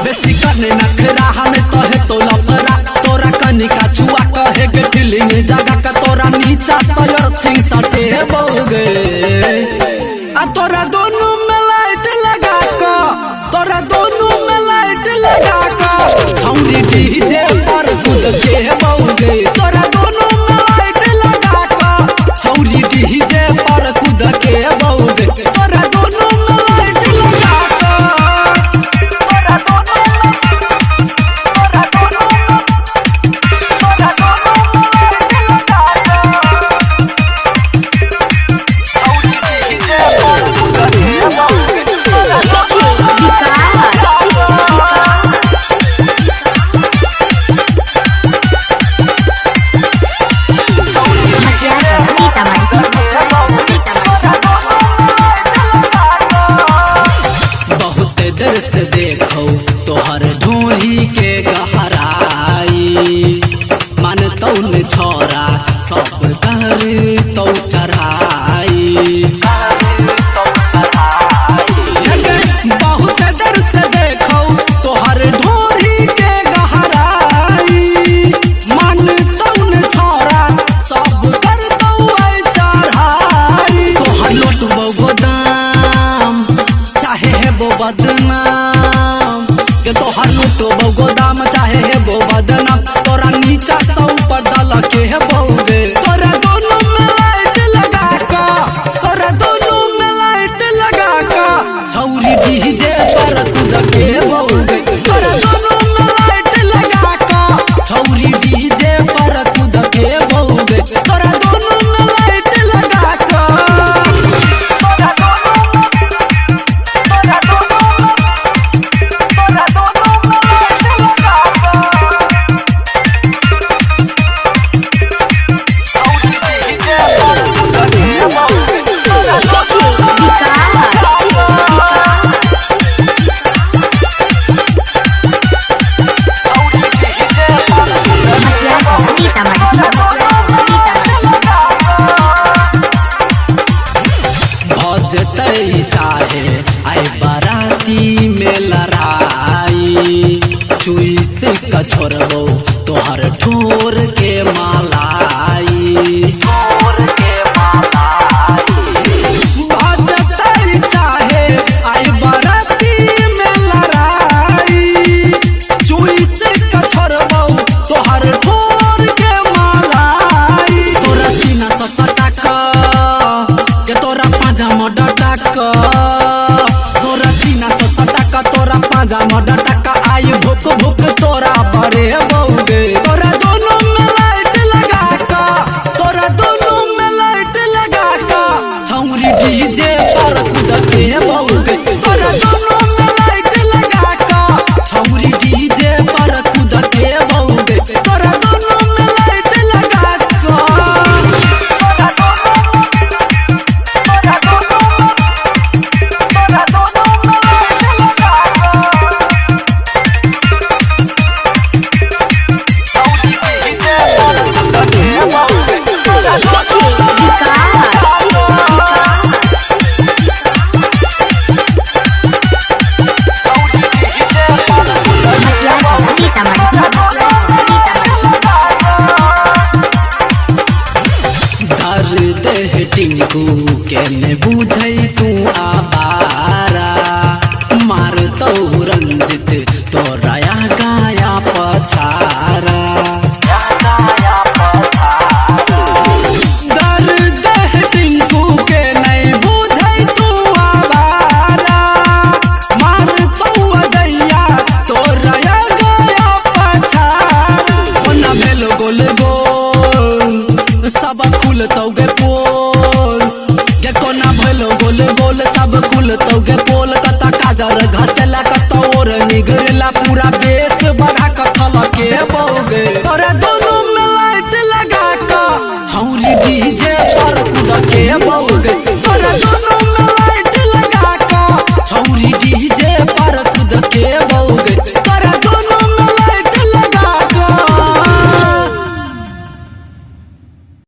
बेसी करने नखरा हमें तो है तो लफरा तोरा कनिका छुआ कहे के फीलिंग जगा का तोरा नीचा सयर थिंग सटे बोगे आ तोरा दोनों में लाइट लगा को तोरा दोनों में लाइट लगा को छौरी डीजे पर कूद के बोगे तोरा दोनों में लाइट लगा को छौरी डीजे पर कूद के बोगे तोरा दोनों में लाइट लगा को देखो तोहर ढूंढी के गहराई मन तौन छोरा सब कर तो चढ़ाई बहुत देर से देखो तोहर ढूंढी के गहराई मन तौन छोरा सब कर तो चढ़ाई तोहर लौटबो गोदाम चाहे है वो बदनाम के तोहर लूटो गोदाम चाहे है वो बदनाम तोरा नीचा तो ऊपर डाल के है बोगे तोरा दोनों में लाइट लगा का तोरा दोनों में लाइट लगा का छौरी डीजे पर कूद के बोगे तोरा दोनों में लाइट लगा का छौरी डीजे पर कूद के बोगे तोरा दोनों में लाइट लगा का चाहे आई बाराती में लड़ाई चुई से कछोरबो तोहर ठोर के मालाई चाहे आई बाराती में लड़ाई चुई से कछोरबो तोहर ठोर के मालाई तोरा सीना तो सटक के तोरा पाजामा डटक तोरा सीना तो सटक तोरा पाजामा डटक आई भुक भुक तोरा बड़े बोगे तोरा दोनों में लाइट लगा का तोरा दोनों में लाइट लगा का छौरी डीजे पर कूद के बोगे तोरा दोनों में लाइट लगा का छौरी डीजे पर कूद के बोगे तोरा दोनों में लाइट लगा का टिंकू के ने बुझै तू आबारा मार तो रंजित तोरा गाया पछारा दर्द टिंकू के नहीं बुझै तू आबारा मार तो दैया तोरा गाया पछारा ओना भेलो गोल गोल सब खुल तो गे पोल गे कोना भलो गोल गोल सब खुल तो गे पोल कता काज नजर घसला कतौर निगरला पूरा बेस